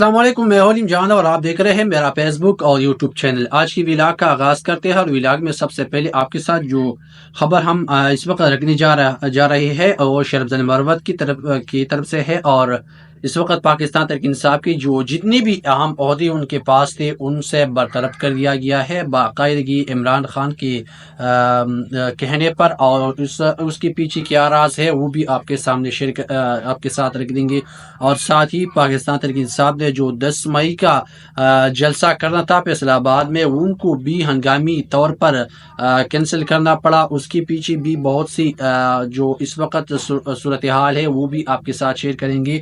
السلام علیکم، میں ہولیم جان اور آپ دیکھ رہے ہیں میرا فیس بک اور یوٹیوب چینل۔ آج کی ویلاگ کا آغاز کرتے ہیں، اور ویلاگ میں سب سے پہلے آپ کے ساتھ جو خبر ہم اس وقت رکھنے جا رہی ہے وہ شیر افضل مروت کی طرف سے ہے۔ اور اس وقت پاکستان تحریک انصاف کی جو جتنی بھی اہم عہدے ان کے پاس تھے ان سے برطرف کر دیا گیا ہے باقاعدگی عمران خان کے کہنے پر، اور اس کے پیچھے کیا راز ہے وہ بھی آپ کے سامنے آپ کے ساتھ رکھ دیں گے۔ اور ساتھ ہی پاکستان تحریک انصاف نے جو 10 مئی کا جلسہ کرنا تھا فیصلہ آباد میں، ان کو بھی ہنگامی طور پر کینسل کرنا پڑا۔ اس کے پیچھے بھی بہت سی جو اس وقت صورتحال ہے وہ بھی آپ کے ساتھ شیئر کریں گے۔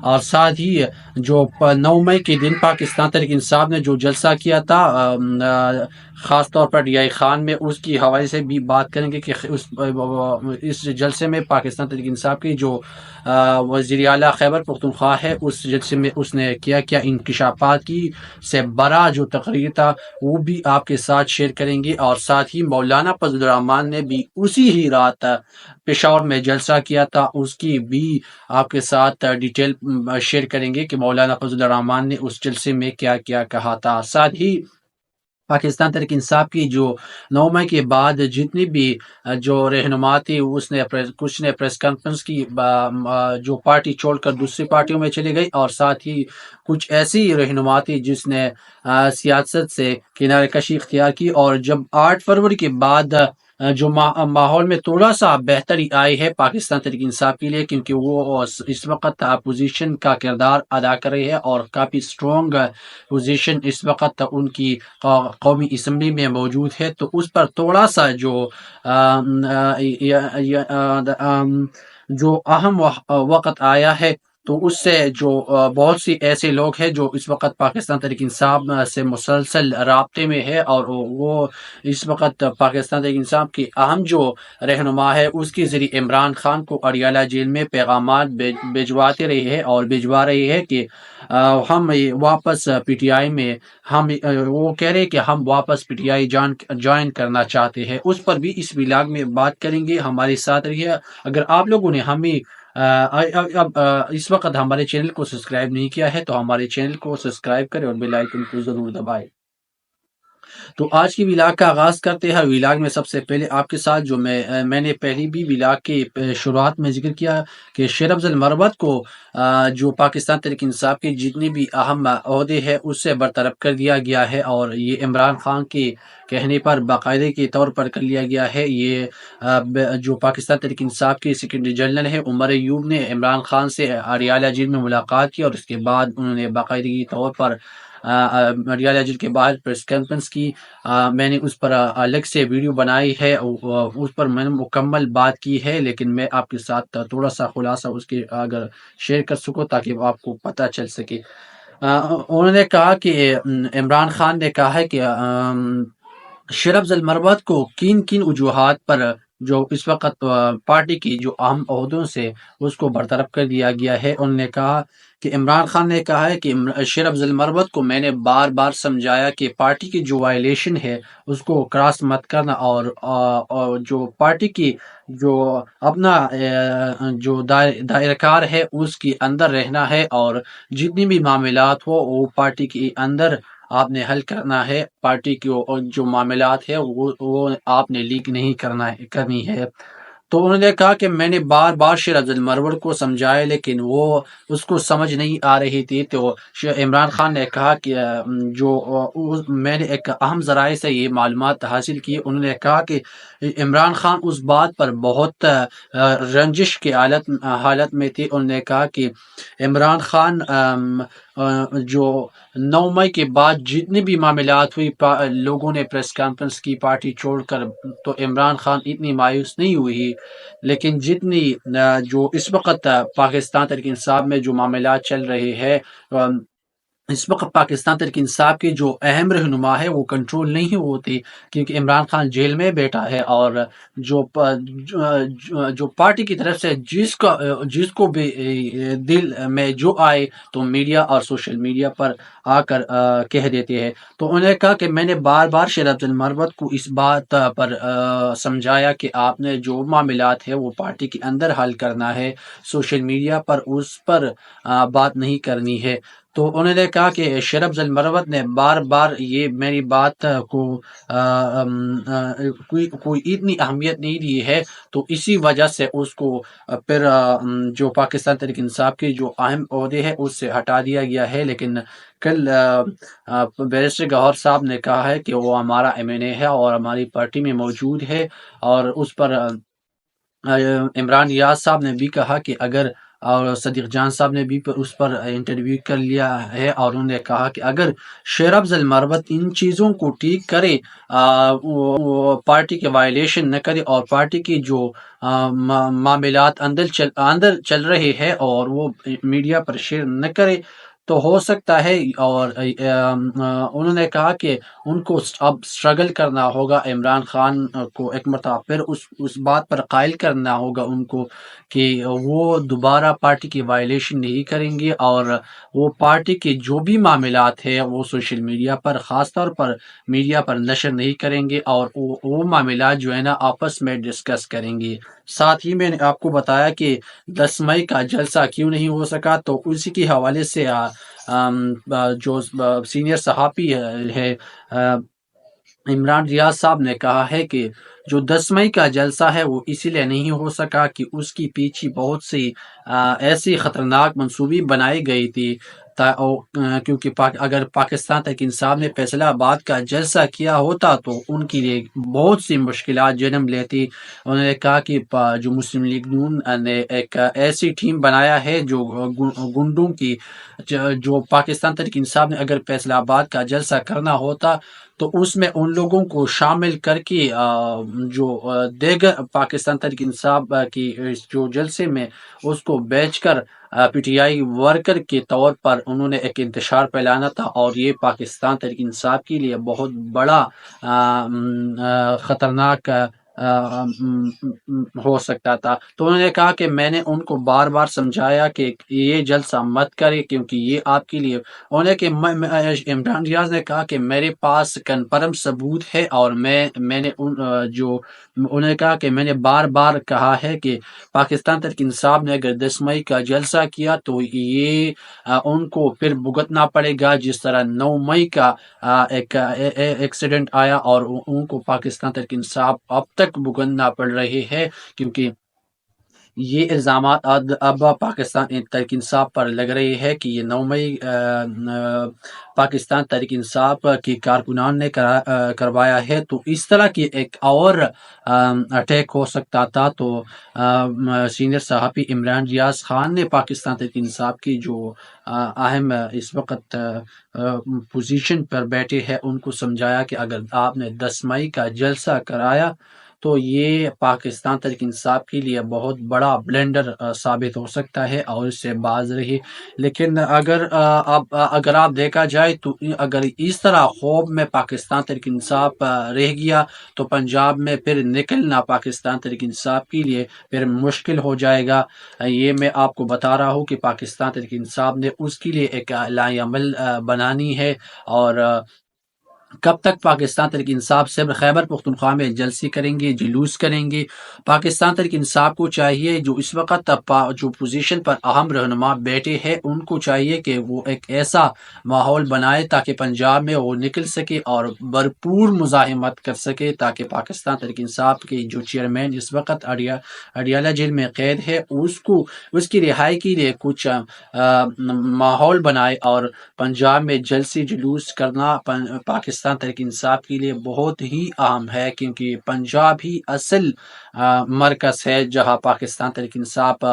اور ساتھ ہی جو 9 مئی کے دن پاکستان تحریک انصاف نے جو جلسہ کیا تھا خاص طور پر ڈی آئی خان میں، اس کی حوالے سے بھی بات کریں گے کہ اس جلسے میں پاکستان تحریک انصاف کی جو وزیر اعلیٰ خیبر پختونخوا ہے، اس جلسے میں اس نے کیا انکشافات کی سے بڑا جو تقریر تھا وہ بھی آپ کے ساتھ شیئر کریں گے۔ اور ساتھ ہی مولانا فضل الرحمان نے بھی اسی ہی رات پشاور میں جلسہ کیا تھا، اس کی بھی آپ کے ساتھ ڈیٹیل شیئر کریں گے کہ مولانا فضل الرحمان نے اس جلسے میں کیا کیا کہا تھا۔ ساتھ ہی پاکستان تحریک انصاف کی جو 9 مئی کے بعد جتنی بھی جو رہنما تھی کچھ نے پریس کانفرنس کی، جو پارٹی چھوڑ کر دوسری پارٹیوں میں چلی گئی، اور ساتھ ہی کچھ ایسی رہنما تھی جس نے سیاست سے کنارے کشی اختیار کی۔ اور جب 8 فروری کے بعد جو ماحول میں تھوڑا سا بہتری آئی ہے پاکستان تحریک انصاف کے لیے، کیونکہ وہ اس وقت اپوزیشن کا کردار ادا کر رہی ہے اور کافی اسٹرانگ پوزیشن اس وقت ان کی قومی اسمبلی میں موجود ہے، تو اس پر تھوڑا سا جو اہم وقت آیا ہے، تو اس سے جو بہت سی ایسے لوگ ہیں جو اس وقت پاکستان تحریک انصاف سے مسلسل رابطے میں ہے، اور وہ اس وقت پاکستان تحریک انصاف کی اہم جو رہنما ہے اس کے ذریعے عمران خان کو اڈیالہ جیل میں پیغامات بھجواتے رہے ہیں اور بھجوا رہی ہے کہ ہم واپس پی ٹی آئی میں، وہ کہہ رہے کہ ہم واپس پی ٹی آئی جوائن کرنا چاہتے ہیں۔ اس پر بھی اس ولاگ میں بات کریں گے، ہمارے ساتھ رہیے۔ اگر آپ لوگوں نے ہمیں اس وقت ہمارے چینل کو سبسکرائب نہیں کیا ہے تو ہمارے چینل کو سبسکرائب کریں اور بیل آئیکن کو ضرور دبائیں۔ تو آج کی ولاگ کا آغاز کرتے ہیں۔ ولاگ میں سب سے پہلے آپ کے ساتھ جو میں نے پہلی بھی ولاگ کی شروعات میں ذکر کیا کہ شیر افضل مروت کو جو پاکستان تحریک انصاف کے جتنی بھی اہم عہدے ہیں اس سے برطرف کر دیا گیا ہے، اور یہ عمران خان کے کہنے پر باقاعدے کے طور پر کر لیا گیا ہے۔ یہ جو پاکستان تحریک انصاف کے سیکرٹری جنرل ہیں عمر ایوب نے عمران خان سے اڈیالہ جیل میں ملاقات کی، اور اس کے بعد انہوں نے باقاعدگی طور پر اڈیالہ جیل کے باہر پریس کانفرنس کی۔ میں نے اس پر الگ سے ویڈیو بنائی ہے، اس پر میں نے مکمل بات کی ہے، لیکن میں آپ کے ساتھ تھوڑا سا خلاصہ اس کے اگر شیئر کر سکوں تاکہ آپ کو پتہ چل سکے۔ انہوں نے کہا کہ عمران خان نے کہا ہے کہ شیر افضل مروت کو کن وجوہات پر جو اس وقت پارٹی کی جو اہم عہدوں سے اس کو برطرف کر دیا گیا ہے۔ انہوں نے کہا کہ عمران خان نے کہا ہے کہ شیر افضل مروت کو میں نے بار بار سمجھایا کہ پارٹی کی جو وائلیشن ہے اس کو کراس مت کرنا، اور جو پارٹی کی جو اپنا جو دائرہ کار ہے اس کے اندر رہنا ہے، اور جتنی بھی معاملات ہو وہ پارٹی کے اندر آپ نے حل کرنا ہے۔ پارٹی کی جو معاملات ہے وہ آپ نے لیک نہیں کرنی ہے۔ تو انہوں نے کہا کہ میں نے بار بار شیر افضل مروت کو سمجھایا لیکن وہ اس کو سمجھ نہیں آ رہی تھی۔ تو عمران خان نے کہا کہ میں نے ایک اہم ذرائع سے یہ معلومات حاصل کی۔ انہوں نے کہا کہ عمران خان اس بات پر بہت رنجش کی حالت میں تھی۔ انہوں نے کہا کہ عمران خان جو 9 مئی کے بعد جتنی بھی معاملات ہوئی، لوگوں نے پریس کانفرنس کی پارٹی چھوڑ کر، تو عمران خان اتنی مایوس نہیں ہوئی، لیکن جتنی جو اس وقت پاکستان تحریک انصاف میں جو معاملات چل رہے ہیں، اس وقت پاکستان تحریک انصاف کی جو اہم رہنما ہے وہ کنٹرول نہیں ہوتی، کیونکہ عمران خان جیل میں بیٹھا ہے، اور جو پارٹی کی طرف سے جس کو بھی دل میں جو آئے تو میڈیا اور سوشل میڈیا پر آ کر کہہ دیتے ہیں۔ تو انہوں نے کہا کہ میں نے بار بار شیر افضل مروت کو اس بات پر سمجھایا کہ آپ نے جو معاملات ہے وہ پارٹی کے اندر حل کرنا ہے، سوشل میڈیا پر اس پر بات نہیں کرنی ہے۔ تو انہوں نے کہا کہ شیر افضل مروت نے بار بار یہ میری بات کو کوئی اتنی اہمیت نہیں دی ہے، تو اسی وجہ سے اس کو پھر جو پاکستان تحریک انصاف کے جو اہم عہدے ہیں اس سے ہٹا دیا گیا ہے۔ لیکن کل بیرسٹر گوہر صاحب نے کہا ہے کہ وہ ہمارا ایم این اے ہے اور ہماری پارٹی میں موجود ہے، اور اس پر عمران ریاض صاحب نے بھی کہا کہ اگر، اور صدیق جان صاحب نے بھی اس پر انٹرویو کر لیا ہے، اور انہوں نے کہا کہ اگر شیر افضل مروت ان چیزوں کو ٹھیک کرے، وہ پارٹی کے وائلیشن نہ کرے، اور پارٹی کی جو معاملات اندر چل رہے ہیں اور وہ میڈیا پر شیئر نہ کرے تو ہو سکتا ہے، اور انہوں نے کہا کہ ان کو اب سٹرگل کرنا ہوگا، عمران خان کو ایک مرتبہ پھر اس بات پر قائل کرنا ہوگا ان کو کہ وہ دوبارہ پارٹی کی وائلیشن نہیں کریں گے، اور وہ پارٹی کے جو بھی معاملات ہیں وہ سوشل میڈیا پر، خاص طور پر میڈیا پر نشر نہیں کریں گے، اور وہ معاملات جو ہے نا آپس میں ڈسکس کریں گے۔ ساتھ ہی میں نے آپ کو بتایا کہ 10 مئی کا جلسہ کیوں نہیں ہو سکا، تو اسی کے حوالے سے جو سینئر صحافی ہے عمران ریاض صاحب نے کہا ہے کہ جو 10 مئی کا جلسہ ہے وہ اسی لیے نہیں ہو سکا کہ اس کی پیچھے بہت سی ایسی خطرناک منصوبی بنائی گئی تھی، کیونکہ اگر پاکستان تحریک انصاف نے فیصلہ آباد کا جلسہ کیا ہوتا تو ان کے لیے بہت سی مشکلات جنم لیتی۔ انہوں نے کہا کہ جو مسلم لیگ نون نے ایک ایسی ٹیم بنایا ہے جو گنڈوں کی، جو پاکستان تحریک انصاف نے اگر فیصلہ آباد کا جلسہ کرنا ہوتا تو اس میں ان لوگوں کو شامل کر کے جو دیگر پاکستان تحریک انصاف کی جو جلسے میں اس کو بیچ کر پی ٹی آئی ورکر کے طور پر انہوں نے ایک انتشار پھیلانا تھا، اور یہ پاکستان تحریک انصاف کے لیے بہت بڑا خطرناک ہو سکتا تھا۔ تو انہوں نے کہا کہ میں نے ان کو بار بار سمجھایا کہ یہ جلسہ مت کرے کیونکہ یہ آپ کے لیے، انہوں نے کہ عمران ریاض نے کہا کہ میرے پاس کنفرم ثبوت ہے، اور میں نے انہوں نے کہا کہ میں نے بار بار کہا ہے کہ پاکستان تحریک انصاف نے اگر 10 مئی کا جلسہ کیا تو یہ ان کو پھر بھگتنا پڑے گا، جس طرح 9 مئی کا ایک ایکسیڈنٹ آیا اور ان کو پاکستان تحریک انصاف اب تک بھگتنا پڑ رہے ہیں، کیونکہ یہ الزامات اب پاکستان تحریک انصاف پر لگ رہی ہے کہ یہ 9 مئی پاکستان تحریک انصاف کی کارکنان نے کروایا ہے، تو اس طرح کی ایک اور اٹیک ہو سکتا تھا۔ تو سینئر صحافی عمران ریاض خان نے پاکستان تحریک انصاف کی جو اہم اس وقت پوزیشن پر بیٹھے ہیں ان کو سمجھایا کہ اگر آپ نے 10 مئی کا جلسہ کرایا تو یہ پاکستان تحریک انصاف کے لیے بہت بڑا بلنڈر ثابت ہو سکتا ہے، اور اس سے باز رہی۔ لیکن اگر آپ دیکھا جائے تو اگر اس طرح خوف میں پاکستان تحریک انصاف رہ گیا تو پنجاب میں پھر نکلنا پاکستان تحریک انصاف کے لیے پھر مشکل ہو جائے گا۔ یہ میں آپ کو بتا رہا ہوں کہ پاکستان تحریک انصاف نے اس کے لیے ایک اعلائی عمل بنانی ہے، اور کب تک پاکستان تحریک انصاف صرف خیبر پختونخوا میں جلسے کریں گے، جلوس کریں گے؟ پاکستان تحریک انصاف کو چاہیے، جو اس وقت جو پوزیشن پر اہم رہنما بیٹھے ہیں ان کو چاہیے کہ وہ ایک ایسا ماحول بنائے تاکہ پنجاب میں وہ نکل سکے اور بھرپور مزاحمت کر سکے، تاکہ پاکستان تحریک انصاف کے جو چیئرمین اس وقت اڈیالہ جیل میں قید ہے اس کی رہائی کے لیے کچھ ماحول بنائے، اور پنجاب میں جلسے جلوس کرنا پاکستان تحریک انصاف کے لیے بہت ہی اہم ہے، کیونکہ پنجاب ہی اصل مرکز ہے جہاں پاکستان تحریک انصاف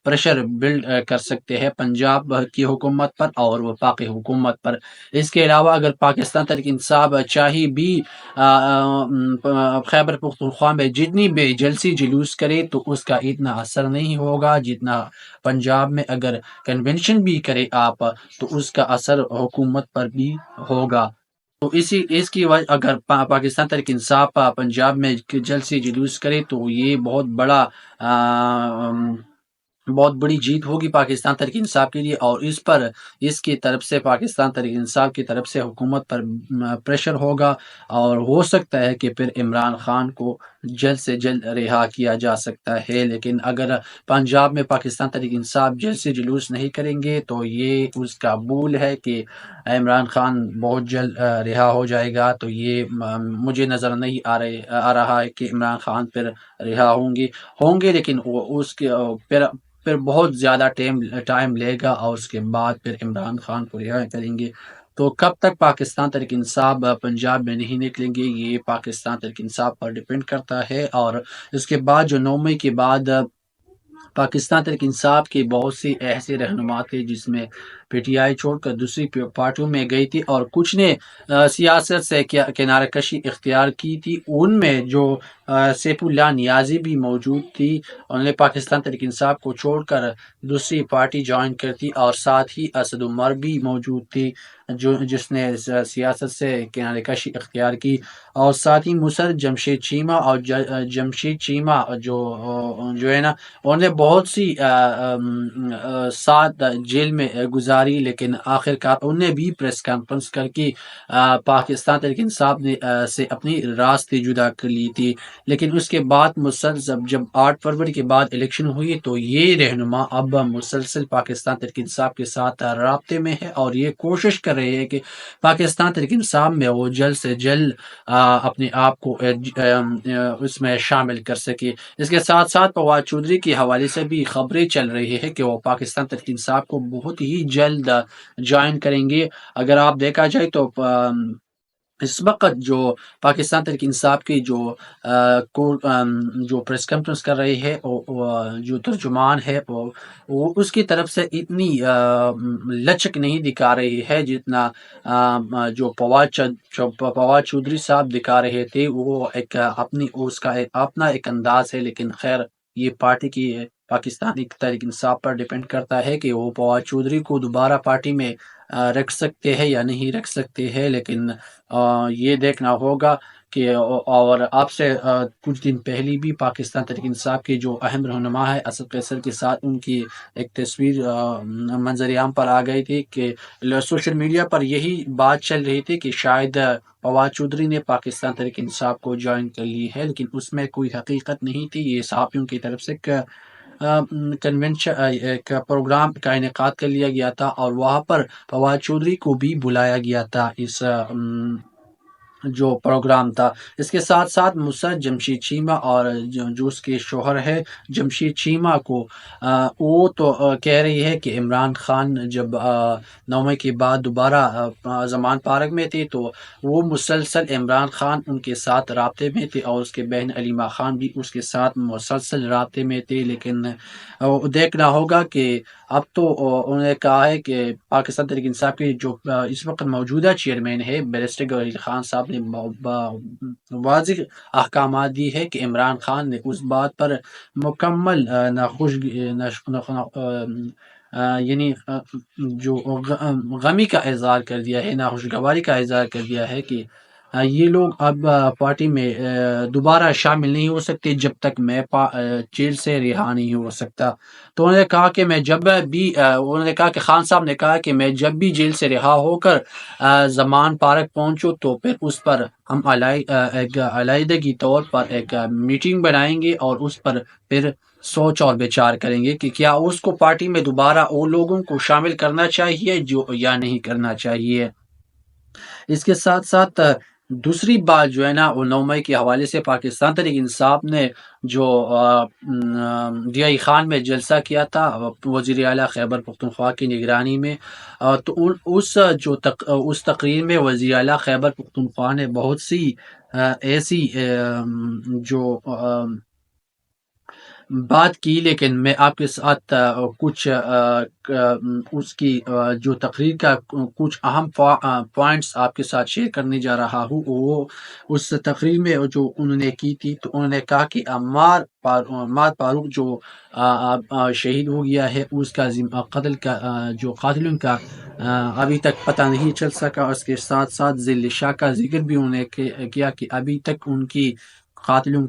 پریشر بلڈ کر سکتے ہیں پنجاب کی حکومت پر اور وفاقی حکومت پر۔ اس کے علاوہ اگر پاکستان تحریک انصاف چاہے بھی خیبر پختونخوا میں جتنی بھی جلسے جلوس کرے تو اس کا اتنا اثر نہیں ہوگا جتنا پنجاب میں اگر کنونشن بھی کرے آپ تو اس کا اثر حکومت پر بھی ہوگا۔ تو اس کی وجہ اگر پاکستان تحریک انصاف پنجاب میں جلسے جلوس کرے تو یہ بہت بڑا بہت بڑی جیت ہوگی پاکستان تحریک انصاف کے لیے، اور اس کی طرف سے پاکستان تحریک انصاف کی طرف سے حکومت پر پریشر ہوگا، اور ہو سکتا ہے کہ پھر عمران خان کو جلد سے جلد رہا کیا جا سکتا ہے۔ لیکن اگر پنجاب میں پاکستان تحریک انصاف جلد سے جلوس نہیں کریں گے تو یہ اس کا بول ہے کہ عمران خان بہت جلد رہا ہو جائے گا، تو یہ مجھے نظر نہیں آ رہا ہے کہ عمران خان پھر رہا ہوں گے، لیکن اس کے پھر بہت زیادہ ٹائم لے گا، اور اس کے بعد پھر عمران خان کو رہا کریں گے۔ تو کب تک پاکستان تحریک انصاف پنجاب میں نہیں نکلیں گے، یہ پاکستان تحریک انصاف پر ڈیپینڈ کرتا ہے۔ اور اس کے بعد جو 9 مئی کے بعد پاکستان تحریک انصاف کی بہت سی ایسے رہنما تھے جس میں پی ٹی آئی چھوڑ کر دوسری پارٹیوں میں گئی تھی، اور کچھ نے سیاست سے کنارہ کشی اختیار کی تھی۔ ان میں جو سیف اللہ نیازی بھی موجود تھی، انہوں نے پاکستان تحریک انصاف کو چھوڑ کر دوسری پارٹی جوائن کرتی، اور ساتھ ہی اسد عمر بھی موجود تھی جس نے سیاست سے کنارہ کشی اختیار کی، اور ساتھ ہی مسرت جمشید چیمہ اور جمشید چیمہ جو ہے نا، انہوں نے بہت سی سات جیل میں گزاری، لیکن آخر کار انہوں نے بھی پریس کانفرنس کر کے پاکستان تحریک انصاف نے سے اپنی راستے جدا کر لی تھی۔ لیکن اس کے بعد مسلسل جب 8 فروری کے بعد الیکشن ہوئی تو یہ رہنما اب مسلسل پاکستان تحریک انصاف کے ساتھ رابطے میں ہے، اور یہ کوشش کر رہے ہیں کہ پاکستان تحریک انصاف میں وہ جلد سے جلد اپنے آپ کو اس میں شامل کر سکے۔ اس کے ساتھ ساتھ فواد چودھری کے حوالے سے بھی خبریں چل رہی ہے کہ وہ پاکستان تحریک انصاف کو بہت ہی جلد جوائن کریں گے۔ اگر آپ دیکھا جائے تو اس وقت جو پاکستان تحریک انصاف کی جو پریس کانفرنس کر رہی ہے، جو ترجمان ہے وہ اس کی طرف سے اتنی لچک نہیں دکھا رہی ہے جتنا جو فواد چودھری صاحب دکھا رہے تھے۔ وہ اس کا اپنا ایک انداز ہے، لیکن خیر یہ پارٹی کی پاکستانی تحریک انصاف پر ڈیپینڈ کرتا ہے کہ وہ فواد چودھری کو دوبارہ پارٹی میں رکھ سکتے ہیں یا نہیں رکھ سکتے ہیں۔ لیکن یہ دیکھنا ہوگا کہ اور آپ سے کچھ دن پہلے بھی پاکستان تحریک انصاف کے جو اہم رہنما ہے اسد قیصر کے ساتھ ان کی ایک تصویر منظر عام پر آ گئی تھی، کہ سوشل میڈیا پر یہی بات چل رہی تھی کہ شاید فواد چودھری نے پاکستان تحریک انصاف کو جوائن کر لی ہے، لیکن اس میں کوئی حقیقت نہیں تھی۔ یہ صحافیوں کی طرف سے کنونشن ایک پروگرام کا انعقاد کر لیا گیا تھا، اور وہاں پر فواد چودھری کو بھی بلایا گیا تھا اس جو پروگرام تھا۔ اس کے ساتھ ساتھ مسرت جمشید چیمہ اور جو اس کے شوہر ہے جمشید چیمہ کو وہ تو کہہ رہی ہے کہ عمران خان جب 9 مئی کے بعد دوبارہ زمان پارک میں تھے تو وہ مسلسل عمران خان ان کے ساتھ رابطے میں تھے، اور اس کے بہن علیمہ خان بھی اس کے ساتھ مسلسل رابطے میں تھے۔ لیکن دیکھنا ہوگا کہ اب تو انہوں نے کہا ہے کہ پاکستان تحریک انصاف کے جو اس وقت موجودہ چیئرمین ہے بیرسٹر گوہر خان صاحب نے واضح احکامات دی ہے کہ عمران خان نے اس بات پر مکمل یعنی جو غمی کا اظہار کر دیا ہے، ناخوشگواری کا اظہار کر دیا ہے کہ یہ لوگ اب پارٹی میں دوبارہ شامل نہیں ہو سکتے جب تک میں جیل سے رہا نہیں ہو سکتا۔ تو انہوں نے کہا کہ انہوں نے کہا کہ خان صاحب نے کہا کہ میں جب بھی جیل سے رہا ہو کر زمان پارک پہنچوں تو پھر اس پر ہم ایک علیحدگی طور پر ایک میٹنگ بنائیں گے، اور اس پر پھر سوچ اور بچار کریں گے کہ کیا اس کو پارٹی میں دوبارہ وہ لوگوں کو شامل کرنا چاہیے جو یا نہیں کرنا چاہیے۔ اس کے ساتھ ساتھ دوسری بات جو ہے نا، وہ 9 مئی کے حوالے سے پاکستان تحریک انصاف نے جو ڈی آئی خان میں جلسہ کیا تھا وزیر اعلیٰ خیبر پختونخوا کی نگرانی میں، تو اس تقریر میں وزیر اعلیٰ خیبر پختونخوا نے بہت سی ایسی جو بات کی، لیکن میں آپ کے ساتھ کچھ اس کی جو تقریر کا کچھ اہم پوائنٹس آپ کے ساتھ شیئر کرنے جا رہا ہوں۔ وہ اس تقریر میں جو انہوں نے کی تھی، تو انہوں نے کہا کہ عمار فاروق جو شہید ہو گیا ہے، اس کا قتل کا جو قاتلوں کا ابھی تک پتہ نہیں چل سکا۔ اس کے ساتھ ساتھ ذیل شاہ کا ذکر بھی انہوں نے کیا کہ ابھی تک ان کی قاتلوں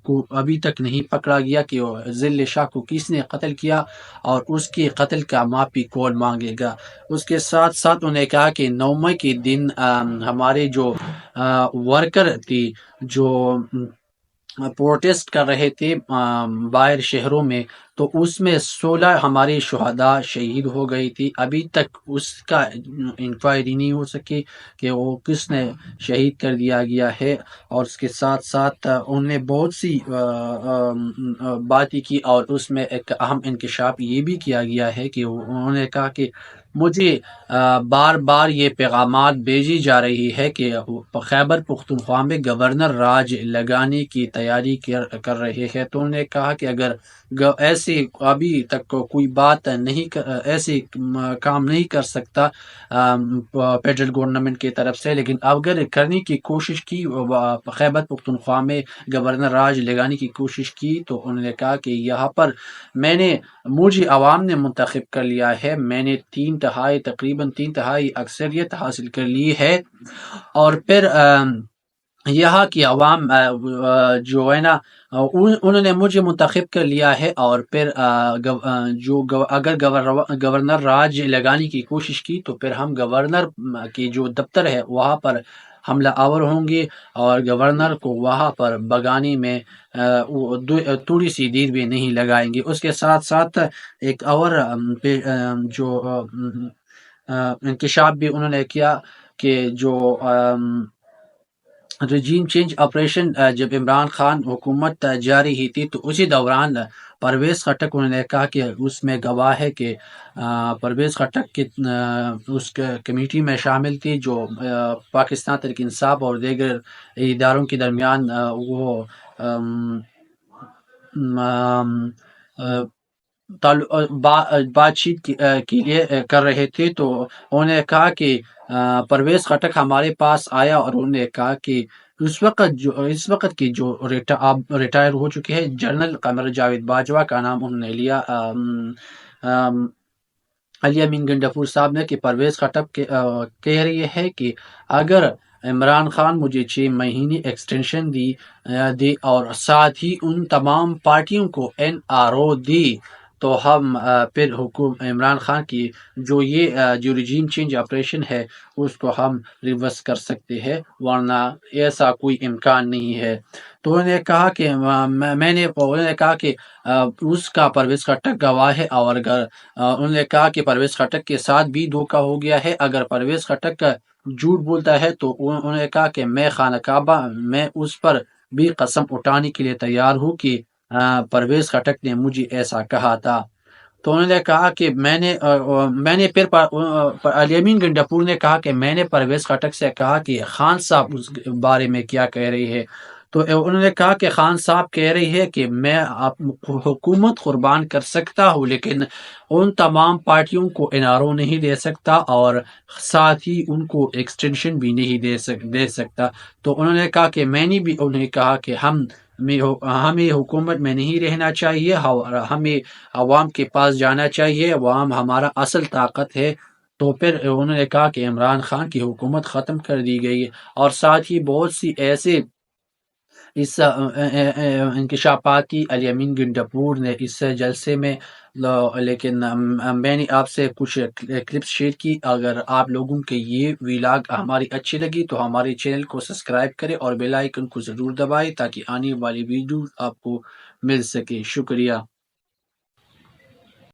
کو ابھی تک نہیں پکڑا گیا کہ ذل شاہ کو کس نے قتل کیا اور اس کے قتل کا معافی کون مانگے گا۔ اس کے ساتھ ساتھ انہوں نے کہا کہ 9 کے دن ہمارے جو ورکر تھی جو پروٹیسٹ کر رہے تھے باہر شہروں میں، تو اس میں 16 ہمارے شہداء شہید ہو گئی تھی۔ ابھی تک اس کا انکوائری نہیں ہو سکی کہ وہ کس نے شہید کر دیا گیا ہے۔ اور اس کے ساتھ ساتھ انہوں نے بہت سی باتیں کی، اور اس میں ایک اہم انکشاف یہ بھی کیا گیا ہے کہ انہوں نے کہا کہ مجھے بار بار یہ پیغامات بھیجی جا رہی ہے کہ خیبر پختونخوا میں گورنر راج لگانے کی تیاری کر رہے ہیں۔ تو انہوں نے کہا کہ اگر ایسی ابھی تک کوئی بات نہیں، ایسی کام نہیں کر سکتا فیڈرل گورنمنٹ کی طرف سے، لیکن اگر کرنے کی کوشش کی خیبر پختونخوا میں گورنر راج لگانے کی کوشش کی، تو انہوں نے کہا کہ یہاں پر مجھے عوام نے منتخب کر لیا ہے، میں نے تقریباً 3/3 اکثریت حاصل کر لی ہے، اور پھر یہاں کی عوام جو ہے نا، انہوں نے مجھے منتخب کر لیا ہے، اور پھر اگر گورنر راج لگانے کی کوشش کی تو پھر ہم گورنر کی جو دفتر ہے وہاں پر حملہ آور ہوں گے، اور گورنر کو وہاں پر بگانے میں تھوڑی سی دیر بھی نہیں لگائیں گے۔ اس کے ساتھ ساتھ ایک اور جو انکشاف بھی انہوں نے کیا کہ جو رجیم چینج آپریشن جب عمران خان حکومت جاری ہی تھی، تو اسی دوران پرویز خٹک انہوں نے کہا کہ اس میں گواہ ہے کہ پرویز خٹک اس کمیٹی میں شامل تھی جو پاکستان تحریک انصاف اور دیگر اداروں کے درمیان وہ بات چیت کے لیے کر رہے تھے۔ تو انہوں نے کہا کہ پرویز خٹک ہمارے پاس آیا، اور انہوں نے کہا کہ اس وقت کی جو ریٹائر ہو چکے ہیں جنرل قمر جاوید باجوہ کا نام انہوں نے لیا علی امین گنڈپور صاحب نے، کہ پرویز خٹک کہہ رہی ہے کہ اگر عمران خان مجھے 6 مہینے ایکسٹینشن دی اور ساتھ ہی ان تمام پارٹیوں کو NRO دی، تو ہم پھر عمران خان کی جو رجیم چینج آپریشن ہے اس کو ہم ریورس کر سکتے ہیں، ورنہ ایسا کوئی امکان نہیں ہے۔ تو انہوں نے کہا کہ انہوں نے کہا کہ اس کا پرویز خٹک گواہ ہے، اور اگر انہوں نے کہا کہ پرویز خٹک کے ساتھ بھی دھوکہ ہو گیا ہے، اگر پرویز خٹک جھوٹ بولتا ہے تو انہوں نے کہا کہ میں خانہ کعبہ میں اس پر بھی قسم اٹھانے کے لیے تیار ہوں کہ پرویز خٹک نے مجھے ایسا کہا تھا۔ تو انہوں نے کہا کہ میں نے پھر علی امین گنڈپور نے کہا کہ میں نے پرویز خٹک سے کہا کہ خان صاحب اس بارے میں کیا کہہ رہی ہے، تو انہوں نے کہا کہ خان صاحب کہہ رہی ہے کہ میں حکومت قربان کر سکتا ہوں، لیکن ان تمام پارٹیوں کو NRO نہیں دے سکتا، اور ساتھ ہی ان کو ایکسٹینشن بھی نہیں دے سکتا۔ تو انہوں نے کہا کہ میں نے بھی انہیں کہا کہ ہمیں حکومت میں نہیں رہنا چاہیے، ہمیں عوام کے پاس جانا چاہیے، عوام ہمارا اصل طاقت ہے۔ تو پھر انہوں نے کہا کہ عمران خان کی حکومت ختم کر دی گئی، اور ساتھ ہی بہت سی ایسے اس انکشافات کی علی امین گنڈپور نے اس جلسے میں، لیکن میں نے آپ سے کچھ کلپس شیئر کی۔ اگر آپ لوگوں کے یہ ویلاگ ہماری اچھی لگی تو ہمارے چینل کو سبسکرائب کریں اور بیل آئیکن کو ضرور دبائیں تاکہ آنے والی ویڈیوز آپ کو مل سکے۔ شکریہ۔